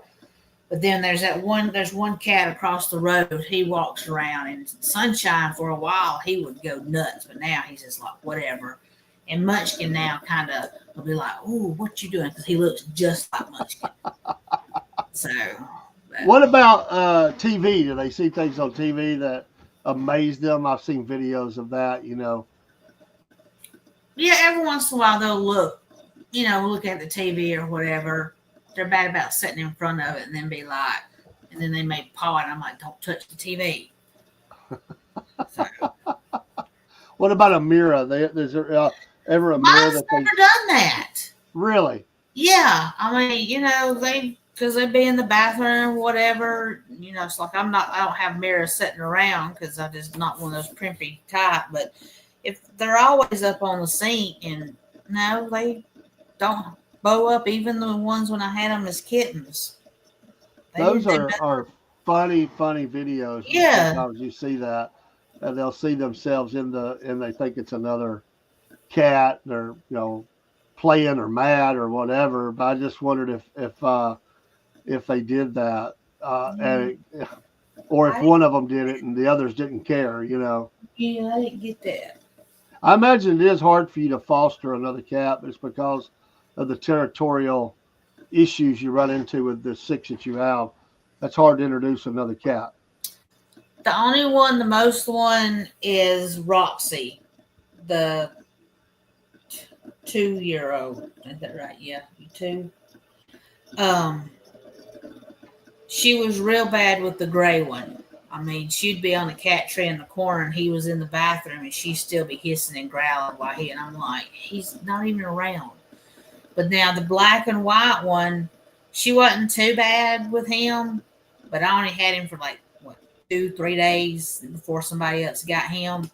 But then there's one cat across the road. He walks around in sunshine. For a while, he would go nuts, but now he's just like whatever. And Munchkin now kind of will be like, "Ooh, what you doing?" Because he looks just like Munchkin. So What about TV? Do they see things on TV that amaze them? I've seen videos of that, Yeah, every once in a while they'll look at the TV or whatever. They're bad about sitting in front of it and then be like, and then they may paw it. I'm like, don't touch the TV. So, What about a mirror? Is there ever a mirror mine's that never done that. Really? Yeah, I mean, because they be in the bathroom, whatever. It's like I don't have mirrors sitting around because I'm just not one of those primpy type. But if they're always up on the sink, and no, they don't bow up. Even the ones when I had them as kittens. Those are funny videos. Yeah. Sometimes you see that, and they'll see themselves and they think it's another cat. They're playing or mad or whatever. But I just wondered if they did that, or if one of them did it and the others didn't care. Yeah, I didn't get that. I imagine it is hard for you to foster another cat, but it's because of the territorial issues you run into with the 6 that you have. That's hard to introduce another cat. The most one is Roxy, the 2-year-old. Is that right? Yeah, 2. She was real bad with the gray one. I mean, she'd be on the cat tree in the corner, and he was in the bathroom, and she'd still be hissing and growling while and I'm like, he's not even around. But now the black and white one, she wasn't too bad with him, but I only had him for 2-3 days before somebody else got him.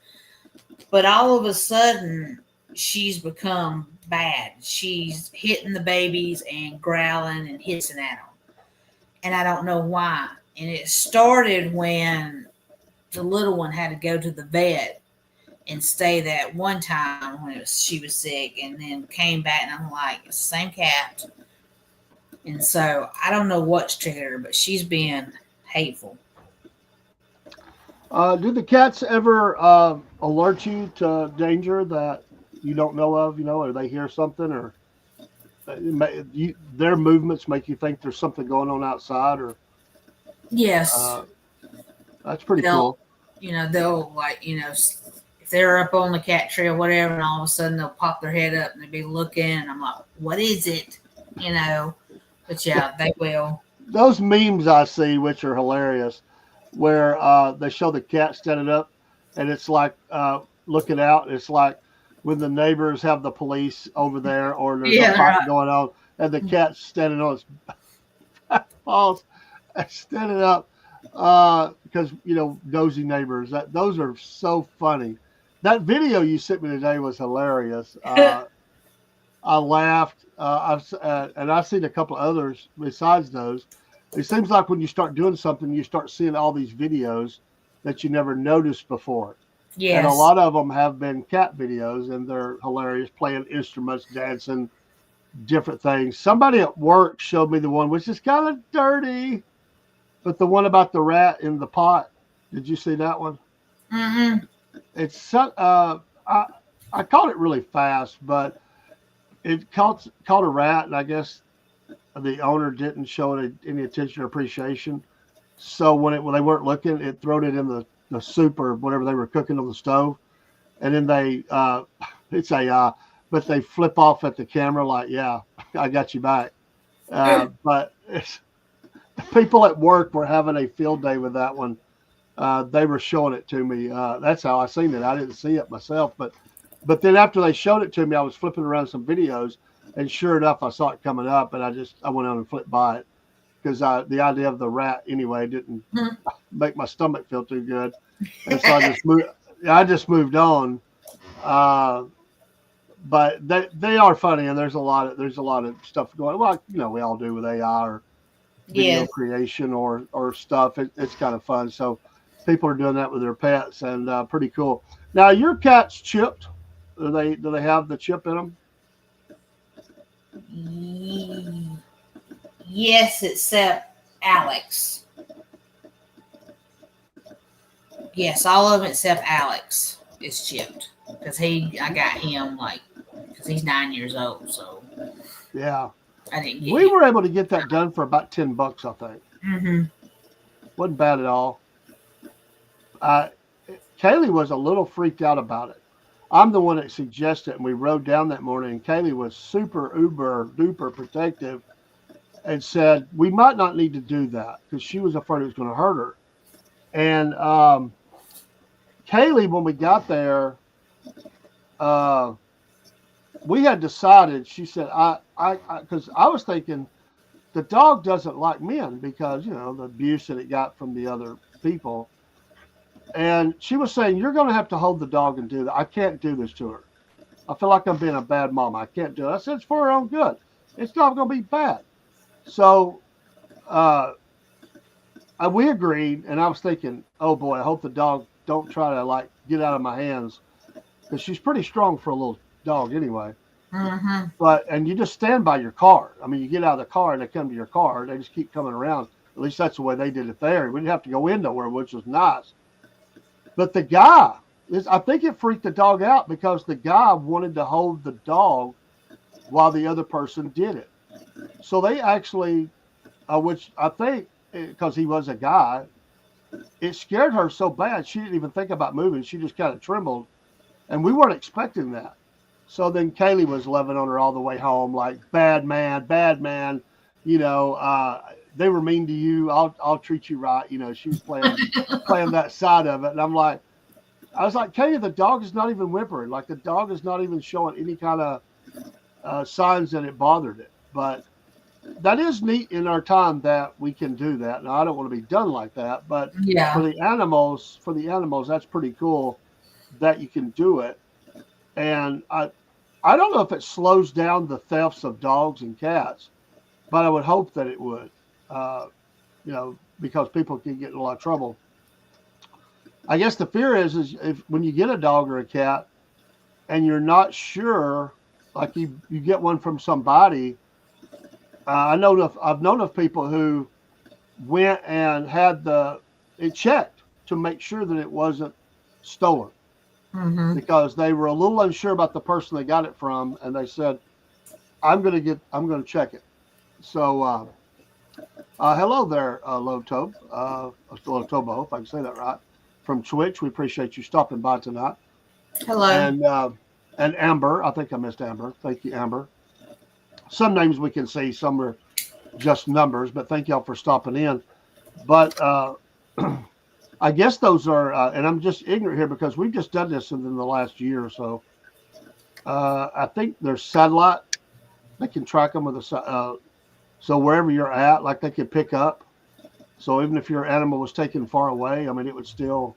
But all of a sudden, she's become bad. She's hitting the babies and growling and hissing at them. And I don't know why. And it started when the little one had to go to the vet and stay that one time when she was sick, and then came back, and I'm like, it's the same cat. And so I don't know what's triggered her, but she's been hateful. Do the cats ever alert you to danger that you don't know of, or they hear something, or their movements make you think there's something going on outside? Or yes, that's pretty cool. They'll if they're up on the cat tree or whatever, and all of a sudden they'll pop their head up and they'll be looking, and I'm like, what is it? But yeah, they will. Those memes I see, which are hilarious, where they show the cat standing up, and it's like looking out. It's like when the neighbors have the police over there, or there's a fight going on, and the cat's standing on its paws, standing up, because nosy neighbors. Those are so funny. That video you sent me today was hilarious. I laughed. And I've seen a couple of others besides those. It seems like when you start doing something, you start seeing all these videos that you never noticed before. Yes. And a lot of them have been cat videos, and they're hilarious, playing instruments, dancing, different things. Somebody at work showed me the one, which is kind of dirty, but the one about the rat in the pot. Did you see that one? Mm-hmm. It's I caught it really fast, but it caught a rat, and I guess the owner didn't show it any attention or appreciation. So when they weren't looking, it threw it in the soup or whatever they were cooking on the stove, and then they but they flip off at the camera like, yeah, I got you back. But the people at work were having a field day with that one. They were showing it to me. That's how I seen it. I didn't see it myself, but then after they showed it to me, I was flipping around some videos, and sure enough, I saw it coming up, and I went on and flipped by it because the idea of the rat anyway didn't make my stomach feel too good, and so I just moved on. But they are funny, and there's a lot of stuff going. Well, we all do with AI or video creation or stuff. It's kind of fun. So people are doing that with their pets, and pretty cool. Now, your cat's chipped. Do they have the chip in them? Yes, except Alex. Yes, all of them except Alex is chipped because I got him because he's 9 years old. So yeah, I didn't. We were able to get that done for about $10, I think. Mm-hmm. Wasn't bad at all. Uh, Kaylee was a little freaked out about it. I'm the one that suggested it, and we rode down that morning, and Kaylee was super uber duper protective and said we might not need to do that because she was afraid it was going to hurt her. And Kaylee, when we got there, uh, we had decided. She said, because I was thinking the dog doesn't like men because the abuse that it got from the other people. And she was saying, you're going to have to hold the dog and do that. I can't do this to her. I feel like I'm being a bad mom. I can't do it. I said, it's for her own good. It's not going to be bad. So we agreed, and I was thinking, oh boy, I hope the dog don't try to get out of my hands because she's pretty strong for a little dog anyway. Mm-hmm. And you just stand by your car. I mean, you get out of the car and they come to your car. They just keep coming around. At least that's the way they did it there. We didn't have to go in nowhere, which was nice. But the guy, I think it freaked the dog out because the guy wanted to hold the dog while the other person did it. So they actually, which I think because he was a guy, it scared her so bad she didn't even think about moving. She just kind of trembled. And we weren't expecting that. So then Kaylee was loving on her all the way home, like, bad man. They were mean to you. I'll treat you right. She was playing that side of it. And I was like, Kaylee, the dog is not even whimpering. Like, the dog is not even showing any kind of signs that it bothered it. But that is neat in our time that we can do that. Now, I don't want to be done like that, but Yeah. for the animals, that's pretty cool that you can do it. And I don't know if it slows down the thefts of dogs and cats, but I would hope that it would, because people can get in a lot of trouble. I guess the fear is if when you get a dog or a cat and you're not sure, like you get one from somebody. I've known of people who went and had it checked to make sure that it wasn't stolen. Mm-hmm. Because they were a little unsure about the person they got it from, and they said, I'm going to check it. So, hello there, Lotobo, if I can say that right, from Twitch. We appreciate you stopping by tonight. Hello. And Amber, I think I missed Amber. Thank you, Amber. Some names we can see, some are just numbers, but thank y'all for stopping in. But I guess those are, and I'm just ignorant here because we've just done this within the last year or so. I think there's satellite. They can track them with so wherever you're at, like they could pick up. So even if your animal was taken far away, I mean, it would still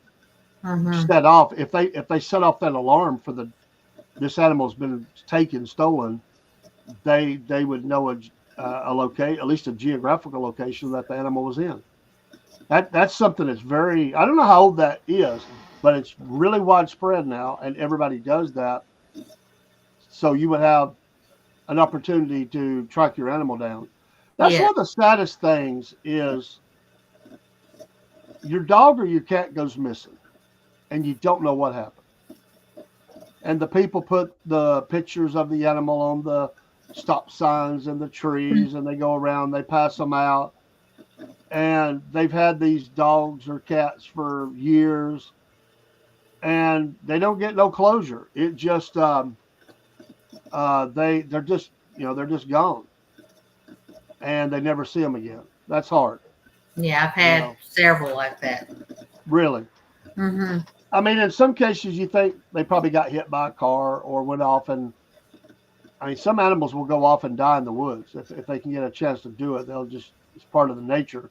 set off. If they set off that alarm for this animal's been taken, stolen, they would know at least a geographical location that the animal was in. That's something that's very, I don't know how old that is, but it's really widespread now, and everybody does that. So you would have an opportunity to track your animal down. That's one of the saddest things is your dog or your cat goes missing, and you don't know what happened. And the people put the pictures of the animal on the stop signs and the trees, and they go around, they pass them out. And they've had these dogs or cats for years, and they don't get no closure. It just they're just gone, and they never see them again. That's hard. Yeah, I've had several like that. Really. Mm-hmm. I mean, in some cases, you think they probably got hit by a car or went off, and I mean, some animals will go off and die in the woods if they can get a chance to do it. It's part of the nature.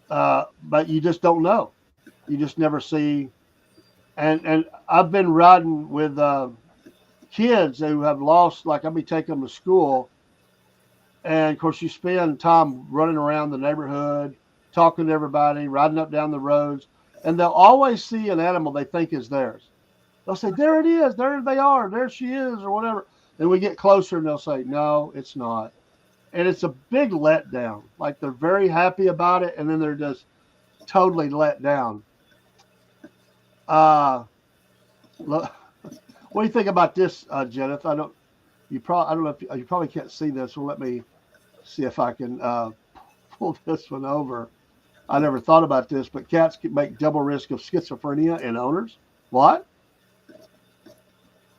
But you just don't know. You just never see. And I've been riding with kids who have lost, like I'll be taking them to school. And of course, you spend time running around the neighborhood, talking to everybody, riding up down the roads. And they'll always see an animal they think is theirs. They'll say, there it is. There they are. There she is, or whatever. Then we get closer and they'll say, no, it's not. And it's a big letdown. Like they're very happy about it, and then they're just totally let down. What do you think about this, Jenneth? I don't know if you probably can't see this. So let me see if I can pull this one over. I never thought about this, but cats can make double risk of schizophrenia in owners. What?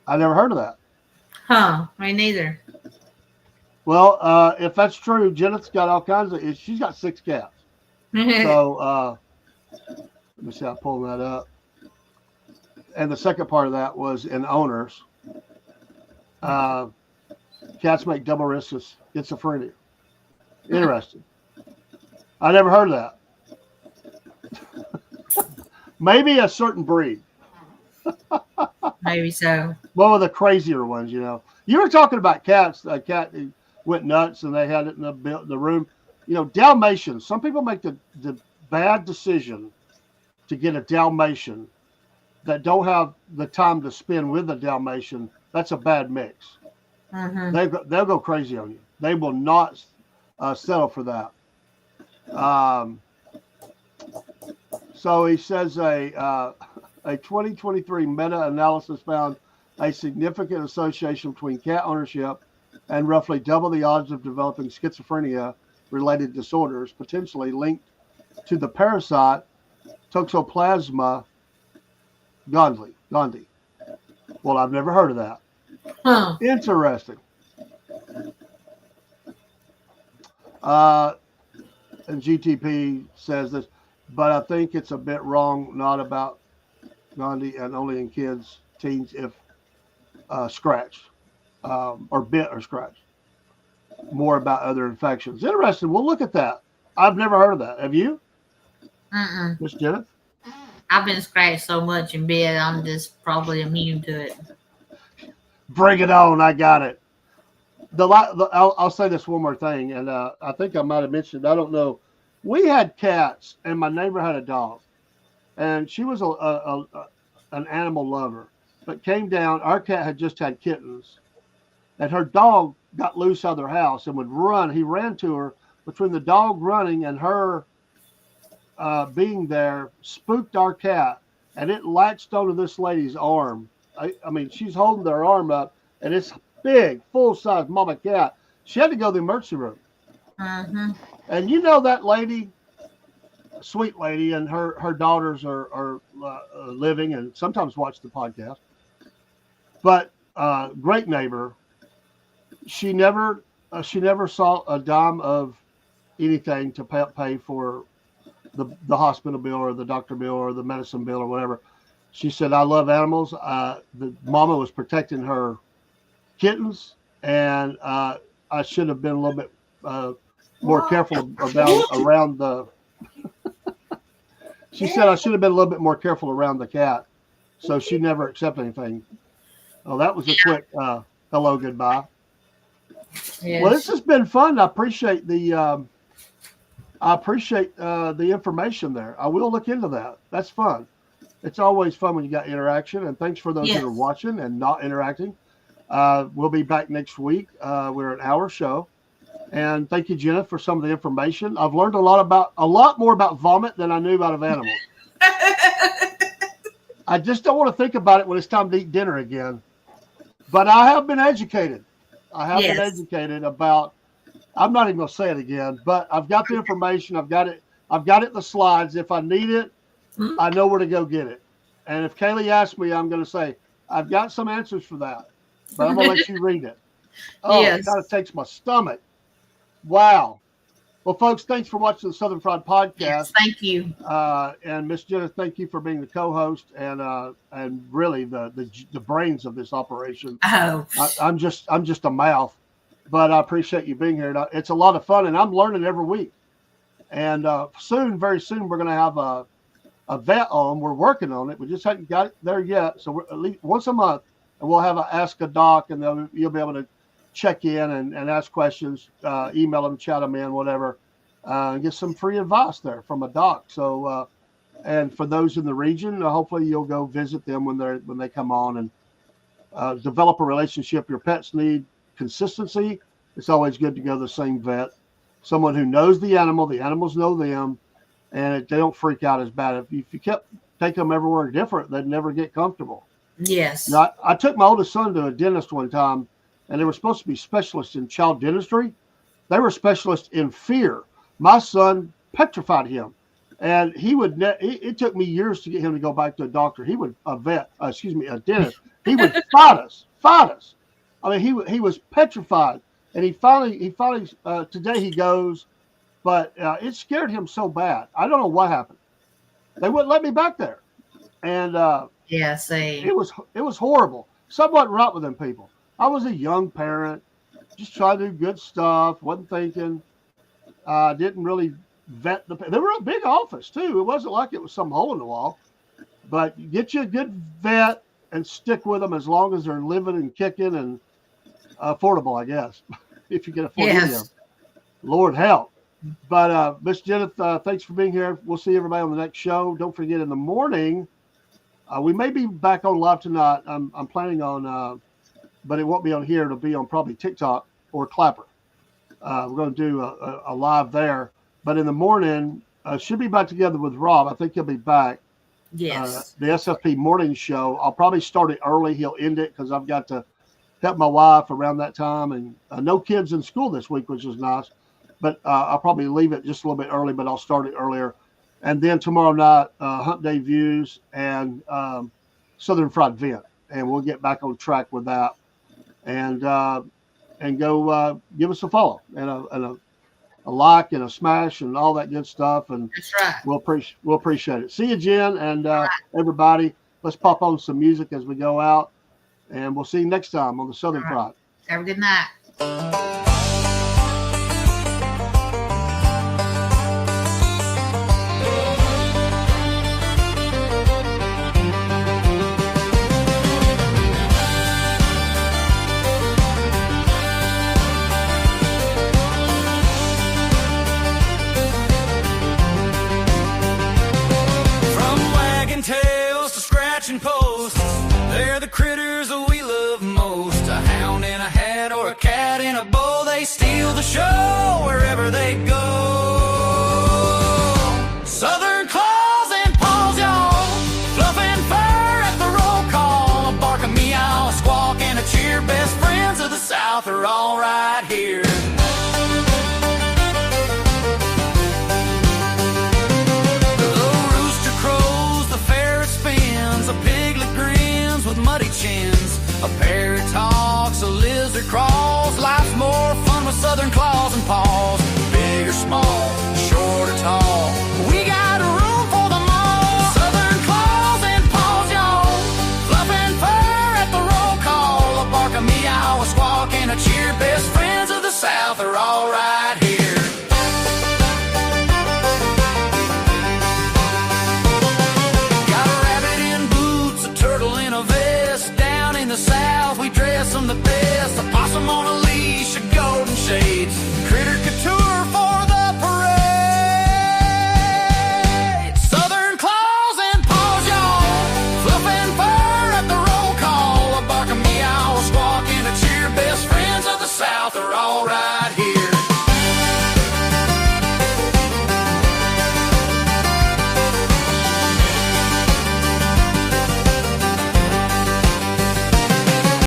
I never heard of that. Huh? Me neither. Well, if that's true, Jenneth's got all kinds of. She's got 6 cats. So let me see. I'm pulling that up. And the second part of that was in owners. Cats make double risk of schizophrenia. Interesting. I never heard of that. Maybe a certain breed. Maybe so. One of the crazier ones, you know. You were talking about cats. A cat who went nuts and they had it in the room. You know, Dalmatians. Some people make the bad decision to get a Dalmatian that don't have the time to spend with the Dalmatian. That's a bad mix. Mm-hmm. They'll go crazy on you. They will not settle for that. So he says a 2023 meta-analysis found a significant association between cat ownership and roughly double the odds of developing schizophrenia-related disorders, potentially linked to the parasite Toxoplasma gondii. Well, I've never heard of that. Huh. Interesting. And GTP says this, but I think it's a bit wrong, not about gondii and only in kids, teens, if scratched or bit or scratched. More about other infections. Interesting. We'll look at that. I've never heard of that. Have you? Miss Jenneth? I've been scratched so much in bed, I'm just probably immune to it. Bring it on. I got it. I'll say this one more thing, and I think I might have mentioned, I don't know. We had cats, and my neighbor had a dog, and she was an animal lover, but came down. Our cat had just had kittens, and her dog got loose out of their house and would run. He ran to her. Between the dog running and her being there, spooked our cat, and it latched onto this lady's arm. I mean, she's holding their arm up, and it's big, full-size mama cat. She had to go to the emergency room. Mm-hmm. And you know that lady, sweet lady, and her daughters are living and sometimes watch the podcast. But great neighbor. She never saw a dime of anything to pay for the hospital bill or the doctor bill or the medicine bill or whatever. She said, "I love animals." The mama was protecting her kittens, and I should have been a little bit more careful around the. She said I should have been a little bit more careful around the cat, so she never accepted anything. Oh, that was a quick hello, goodbye. Yes. Well, this has been fun. I appreciate the information there. I will look into that. That's fun. It's always fun when you got interaction. And thanks for those that are watching and not interacting. We'll be back next week. We're an hour show. And thank you, Jenneth, for some of the information. I've learned a lot more about vomit than I knew about of animals. I just don't want to think about it when it's time to eat dinner again. But I have been educated. Been educated about. I'm not even going to say it again, but I've got the information. I've got it in the slides. If I need it, I know where to go get it. And if Kaylee asks me, I'm going to say, I've got some answers for that, but I'm going to let you read it. Oh, It kind of takes my stomach. Wow. Well, folks, thanks for watching the Southern Fried Podcast. Yes, thank you. And Miss Jenneth, thank you for being the co-host and really the brains of this operation. Oh, I'm just a mouth, but I appreciate you being here. It's a lot of fun, and I'm learning every week. And very soon, we're going to have a vet on. We're working on it. We just haven't got it there yet. So we're at least once a month, and we'll have Ask a Doc, and you'll be able to check in and ask questions, email them, chat them in, whatever, and get some free advice there from a doc. So, and for those in the region, hopefully you'll go visit them when they come on and develop a relationship. Your pets need consistency. It's always good to go to the same vet, someone who knows the animals know them, and they don't freak out as bad. If you kept taking them everywhere different, they'd never get comfortable. yes. Now, I took my oldest son to a dentist one time, and they were supposed to be specialists in child dentistry. They were specialists in fear. My son petrified him. And he would. It took me years to get him to go back to a doctor. He would a dentist. He would fight us. I mean, he was petrified, and he finally today he goes, but it scared him so bad. I don't know what happened. They wouldn't let me back there, and yeah, same. It was horrible. Something wasn't right with them people. I was a young parent, just trying to do good stuff. Wasn't thinking. Didn't really vet the. They were a big office too. It wasn't like it was some hole in the wall. But get you a good vet and stick with them as long as they're living and kicking and affordable, I guess, if you can afford them. Lord help. But Miss Jenneth, thanks for being here. We'll see everybody on the next show. Don't forget, in the morning, we may be back on live tonight. I'm planning on, but it won't be on here. It'll be on probably TikTok or Clapper. We're going to do a live there. But in the morning, should be back together with Rob. I think he'll be back. Yes. The SFP morning show. I'll probably start it early. He'll end it because I've got to help my wife around that time. And no kids in school this week, which is nice. But I'll probably leave it just a little bit early, but I'll start it earlier. And then tomorrow night, Hump Day Views and Southern Fried Vent. And we'll get back on track with that. And go give us a follow and a like and a smash and all that good stuff. And that's right. We'll appreciate it. See you, Jen, and everybody. Let's pop on some music as we go out. And we'll see you next time on the Southern Fried. Have a good night. Posts. They're the critters that we love most. A hound in a hat or a cat in a bowl. They steal the show wherever they go. Southern claws and paws, y'all. Fluffing fur at the roll call. A bark, a meow, a squawk, and a cheer. Best friends of the South are all right here.